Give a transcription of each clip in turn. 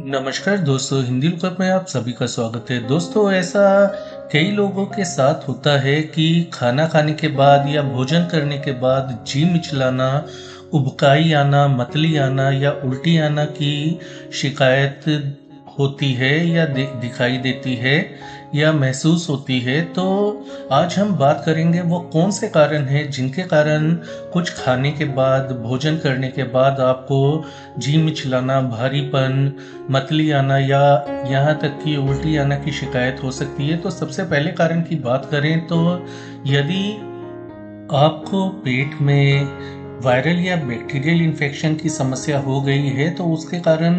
नमस्कार दोस्तों, हिंदी लुकअप में आप सभी का स्वागत है। दोस्तों, ऐसा कई लोगों के साथ होता है कि खाना खाने के बाद या भोजन करने के बाद जी मिचलाना, उबकाई आना, मतली आना या उल्टी आना की शिकायत होती है या दिखाई देती है या महसूस होती है। तो आज हम बात करेंगे वो कौन से कारण हैं जिनके कारण कुछ खाने के बाद, भोजन करने के बाद आपको जी मिचलाना, भारीपन, मतली आना या यहाँ तक कि उल्टी आना की शिकायत हो सकती है। तो सबसे पहले कारण की बात करें तो यदि आपको पेट में वायरल या बैक्टीरियल इन्फेक्शन की समस्या हो गई है तो उसके कारण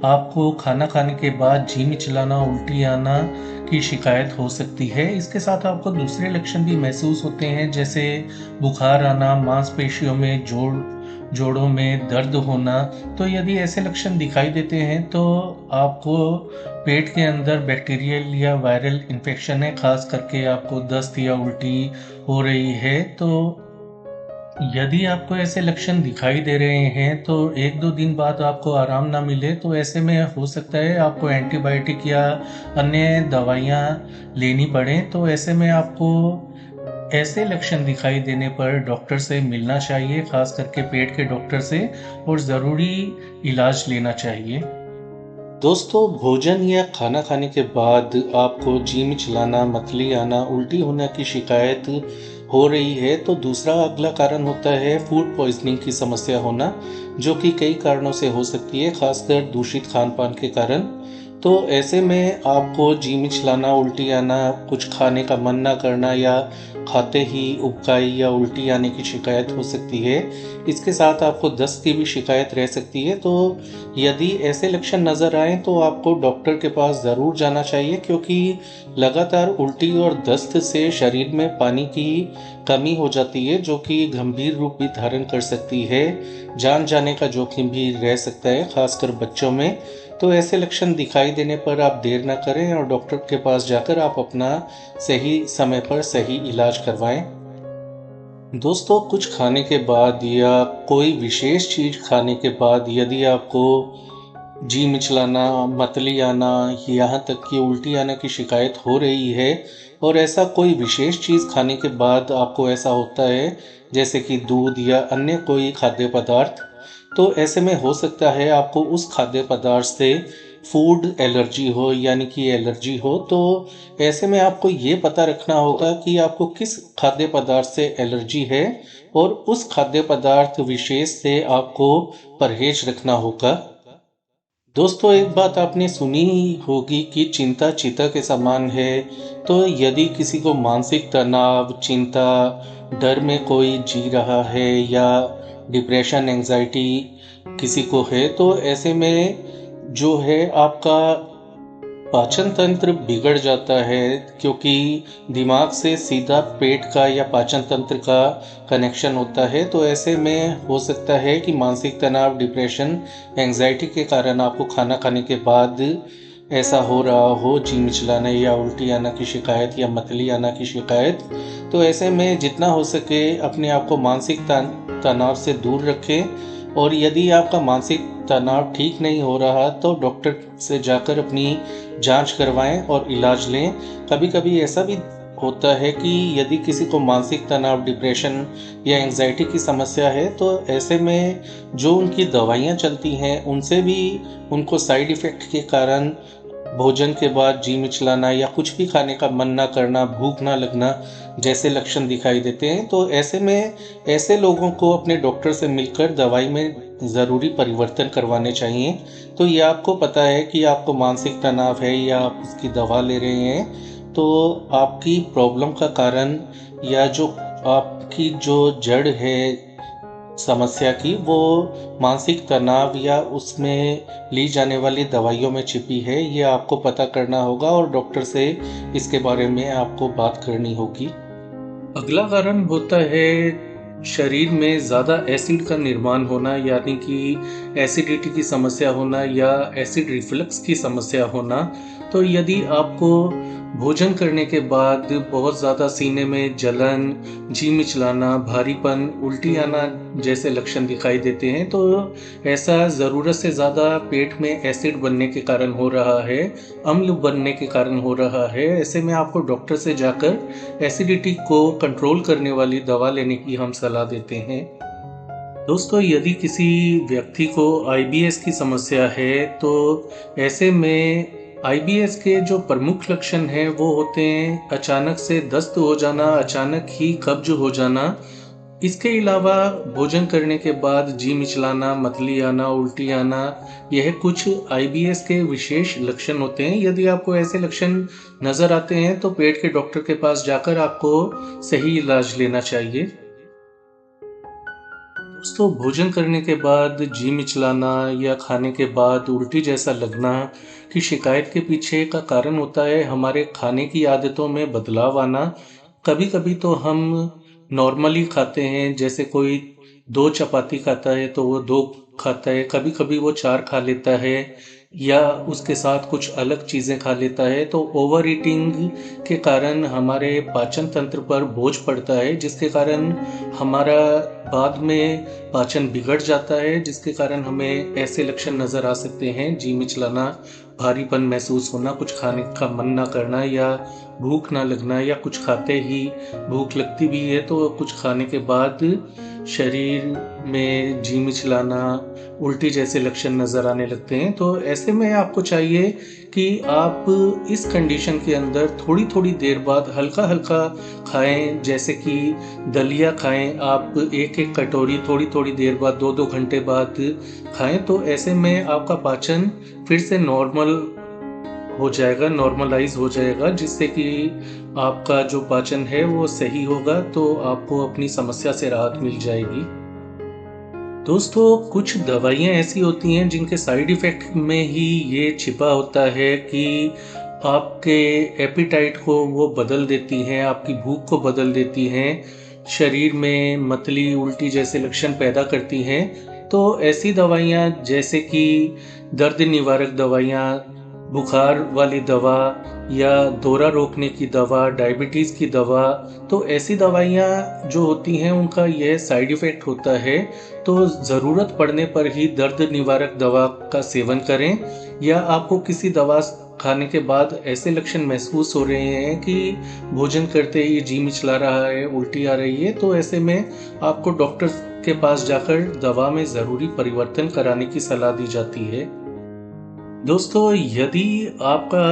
आपको खाना खाने के बाद जी मिचलाना, उल्टी आना की शिकायत हो सकती है। इसके साथ आपको दूसरे लक्षण भी महसूस होते हैं, जैसे बुखार आना, मांसपेशियों में जोड़ों में दर्द होना। तो यदि ऐसे लक्षण दिखाई देते हैं तो आपको पेट के अंदर बैक्टीरियल या वायरल इन्फेक्शन है, खास करके आपको दस्त या उल्टी हो रही है। तो यदि आपको ऐसे लक्षण दिखाई दे रहे हैं तो 1-2 दिन बाद आपको आराम ना मिले तो ऐसे में हो सकता है आपको एंटीबायोटिक या अन्य दवाइयाँ लेनी पड़ें। तो ऐसे में आपको ऐसे लक्षण दिखाई देने पर डॉक्टर से मिलना चाहिए, खास करके पेट के डॉक्टर से, और ज़रूरी इलाज लेना चाहिए। दोस्तों, भोजन या खाना खाने के बाद आपको जी मिचलाना, मतली आना, उल्टी होने की शिकायत हो रही है तो दूसरा अगला कारण होता है फूड पॉइजनिंग की समस्या होना, जो कि कई कारणों से हो सकती है, खासकर दूषित खान पान के कारण। तो ऐसे में आपको जी मिचलाना, उल्टी आना, कुछ खाने का मन ना करना या खाते ही उबकाई या उल्टी आने की शिकायत हो सकती है। इसके साथ आपको दस्त की भी शिकायत रह सकती है। तो यदि ऐसे लक्षण नज़र आएँ तो आपको डॉक्टर के पास ज़रूर जाना चाहिए, क्योंकि लगातार उल्टी और दस्त से शरीर में पानी की कमी हो जाती है, जो कि गंभीर रूप भी धारण कर सकती है। जान जाने का जोखिम भी रह सकता है, खासकर बच्चों में। तो ऐसे लक्षण दिखाई देने पर आप देर न करें और डॉक्टर के पास जाकर आप अपना सही समय पर सही इलाज करवाएं। दोस्तों, कुछ खाने के बाद या कोई विशेष चीज़ खाने के बाद यदि आपको जी मिचलाना, मतली आना, यहाँ तक कि उल्टी आने की शिकायत हो रही है और ऐसा कोई विशेष चीज़ खाने के बाद आपको ऐसा होता है, जैसे कि दूध या अन्य कोई खाद्य पदार्थ, तो ऐसे में हो सकता है आपको उस खाद्य पदार्थ से फूड एलर्जी हो, यानी कि एलर्जी हो। तो ऐसे में आपको ये पता रखना होगा कि आपको किस खाद्य पदार्थ से एलर्जी है और उस खाद्य पदार्थ विशेष से आपको परहेज रखना होगा। दोस्तों, एक बात आपने सुनी ही होगी कि चिंता चिता के समान है। तो यदि किसी को मानसिक तनाव, चिंता, डर में कोई जी रहा है या डिप्रेशन, एंजाइटी किसी को है, तो ऐसे में जो है आपका पाचन तंत्र बिगड़ जाता है, क्योंकि दिमाग से सीधा पेट का या पाचन तंत्र का कनेक्शन होता है। तो ऐसे में हो सकता है कि मानसिक तनाव, डिप्रेशन, एंजाइटी के कारण आपको खाना खाने के बाद ऐसा हो रहा हो, जी मिचलाने या उल्टी आना की शिकायत या मतली आना की शिकायत। तो ऐसे में जितना हो सके अपने आप को मानसिक तनाव से दूर रखें, और यदि आपका मानसिक तनाव ठीक नहीं हो रहा तो डॉक्टर से जाकर अपनी जांच करवाएं और इलाज लें। कभी-कभी ऐसा भी होता है कि यदि किसी को मानसिक तनाव, डिप्रेशन या एंजाइटी की समस्या है तो ऐसे में जो उनकी दवाइयाँ चलती हैं उनसे भी उनको साइड इफ़ेक्ट के कारण भोजन के बाद जी मिचलाना या कुछ भी खाने का मन ना करना, भूख ना लगना जैसे लक्षण दिखाई देते हैं। तो ऐसे में ऐसे लोगों को अपने डॉक्टर से मिलकर दवाई में ज़रूरी परिवर्तन करवाने चाहिए। तो ये आपको पता है कि आपको मानसिक तनाव है या आप उसकी दवा ले रहे हैं, तो आपकी प्रॉब्लम का कारण या जो आपकी जो जड़ है समस्या की, वो मानसिक तनाव या उसमें ली जाने वाली दवाइयों में छिपी है। ये आपको पता करना होगा और डॉक्टर से इसके बारे में आपको बात करनी होगी। अगला कारण होता है शरीर में ज़्यादा एसिड का निर्माण होना, यानी कि एसिडिटी की समस्या होना या एसिड रिफ्लक्स की समस्या होना। तो यदि आपको भोजन करने के बाद बहुत ज़्यादा सीने में जलन, जी मिचलाना, भारीपन, उल्टी आना जैसे लक्षण दिखाई देते हैं, तो ऐसा ज़रूरत से ज़्यादा पेट में एसिड बनने के कारण हो रहा है, अम्ल बनने के कारण हो रहा है। ऐसे में आपको डॉक्टर से जाकर एसिडिटी को कंट्रोल करने वाली दवा लेने की हम सलाह देते हैं। दोस्तों, यदि किसी व्यक्ति को आईबीएस की समस्या है, तो ऐसे में आईबीएस के जो प्रमुख लक्षण हैं वो होते हैं अचानक से दस्त हो जाना, अचानक ही कब्ज हो जाना। इसके अलावा भोजन करने के बाद जी मिचलाना, मतली आना, उल्टी आना, यह कुछ आईबीएस के विशेष लक्षण होते हैं। यदि आपको ऐसे लक्षण नज़र आते हैं तो पेट के डॉक्टर के पास जाकर आपको सही इलाज लेना चाहिए। दोस्तों, भोजन करने के बाद जी मिचलाना या खाने के बाद उल्टी जैसा लगना की शिकायत के पीछे का कारण होता है हमारे खाने की आदतों में बदलाव आना। कभी कभी तो हम नॉर्मली खाते हैं, जैसे कोई 2 चपाती खाता है तो वो 2 खाता है, कभी कभी वो 4 खा लेता है या उसके साथ कुछ अलग चीज़ें खा लेता है। तो ओवर ईटिंग के कारण हमारे पाचन तंत्र पर बोझ पड़ता है, जिसके कारण हमारा बाद में पाचन बिगड़ जाता है, जिसके कारण हमें ऐसे लक्षण नज़र आ सकते हैं, जी मिचलाना, भारीपन महसूस होना, कुछ खाने का मन ना करना या भूख ना लगना, या कुछ खाते ही भूख लगती भी है तो कुछ खाने के बाद शरीर में जी मिचलाना, उल्टी जैसे लक्षण नज़र आने लगते हैं। तो ऐसे में आपको चाहिए कि आप इस कंडीशन के अंदर थोड़ी-थोड़ी देर बाद हल्का-हल्का खाएँ, जैसे कि दलिया खाएँ आप 1-1 कटोरी थोड़ी-थोड़ी देर बाद 2-2 घंटे बाद खाएँ। तो ऐसे में आपका पाचन फिर से नॉर्मल हो जाएगा, नॉर्मलाइज़ हो जाएगा, जिससे कि आपका जो पाचन है वो सही होगा, तो आपको अपनी समस्या से राहत मिल जाएगी। दोस्तों, कुछ दवाइयाँ ऐसी होती हैं जिनके साइड इफ़ेक्ट में ही ये छिपा होता है कि आपके एपेटाइट को वो बदल देती हैं, आपकी भूख को बदल देती हैं, शरीर में मतली, उल्टी जैसे लक्षण पैदा करती हैं। तो ऐसी दवाइयाँ जैसे कि दर्द निवारक दवाइयाँ, बुखार वाली दवा या दौरा रोकने की दवा, डायबिटीज़ की दवा, तो ऐसी दवाइयाँ जो होती हैं उनका यह साइड इफ़ेक्ट होता है। तो ज़रूरत पड़ने पर ही दर्द निवारक दवा का सेवन करें, या आपको किसी दवा खाने के बाद ऐसे लक्षण महसूस हो रहे हैं कि भोजन करते ही जी मिचला रहा है, उल्टी आ रही है, तो ऐसे में आपको डॉक्टर के पास जाकर दवा में ज़रूरी परिवर्तन कराने की सलाह दी जाती है। दोस्तों, यदि आपका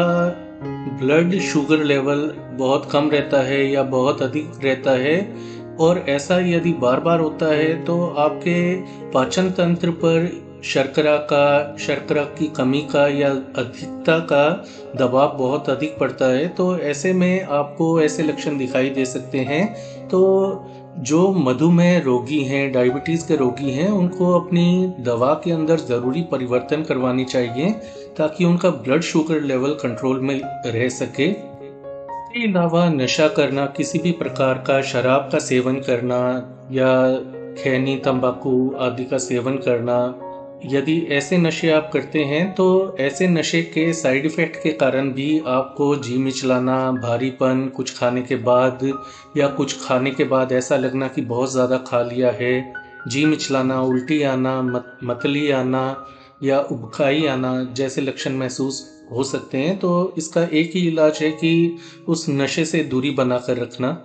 ब्लड शुगर लेवल बहुत कम रहता है या बहुत अधिक रहता है, और ऐसा यदि बार बार होता है, तो आपके पाचन तंत्र पर शर्करा की कमी का या अधिकता का दबाव बहुत अधिक पड़ता है। तो ऐसे में आपको ऐसे लक्षण दिखाई दे सकते हैं। तो जो मधुमेह रोगी हैं, डायबिटीज़ के रोगी हैं, उनको अपनी दवा के अंदर ज़रूरी परिवर्तन करवानी चाहिए, ताकि उनका ब्लड शुगर लेवल कंट्रोल में रह सके। इसके अलावा नशा करना, किसी भी प्रकार का शराब का सेवन करना या खैनी, तंबाकू आदि का सेवन करना, यदि ऐसे नशे आप करते हैं, तो ऐसे नशे के साइड इफ़ेक्ट के कारण भी आपको जी मिचलाना, भारीपन कुछ खाने के बाद, या कुछ खाने के बाद ऐसा लगना कि बहुत ज़्यादा खा लिया है, जी मिचलाना, उल्टी आना, मतली आना या उबकाई आना जैसे लक्षण महसूस हो सकते हैं। तो इसका एक ही इलाज है कि उस नशे से दूरी बनाकर रखना।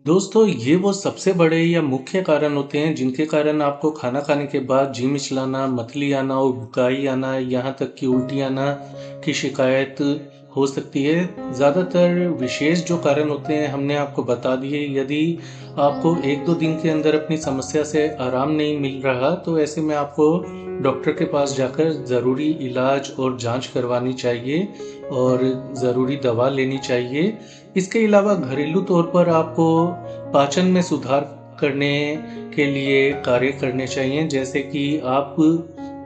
दोस्तों, ये वो सबसे बड़े या मुख्य कारण होते हैं जिनके कारण आपको खाना खाने के बाद जी मिचलाना, मतली आना, उबकाई आना, यहाँ तक कि उल्टी आना की शिकायत हो सकती है। ज़्यादातर विशेष जो कारण होते हैं हमने आपको बता दिए। यदि आपको 1-2 दिन के अंदर अपनी समस्या से आराम नहीं मिल रहा, तो ऐसे में आपको डॉक्टर के पास जाकर ज़रूरी इलाज और जांच करवानी चाहिए और ज़रूरी दवा लेनी चाहिए। इसके अलावा घरेलू तौर पर आपको पाचन में सुधार करने के लिए कार्य करने चाहिए, जैसे कि आप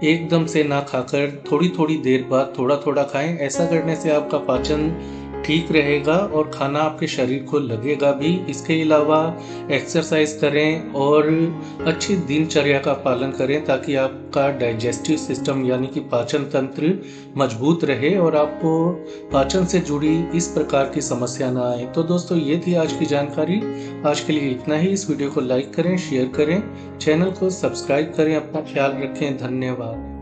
एकदम से ना खाकर थोड़ी-थोड़ी देर बाद थोड़ा-थोड़ा खाएँ। ऐसा करने से आपका पाचन ठीक रहेगा और खाना आपके शरीर को लगेगा भी। इसके अलावा एक्सरसाइज करें और अच्छी दिनचर्या का पालन करें ताकि आपका डाइजेस्टिव सिस्टम यानी कि पाचन तंत्र मजबूत रहे और आपको पाचन से जुड़ी इस प्रकार की समस्या ना आए। तो दोस्तों ये थी आज की जानकारी। आज के लिए इतना ही। इस वीडियो को लाइक करें, शेयर करें, चैनल को सब्सक्राइब करें। अपना ख्याल रखें। धन्यवाद।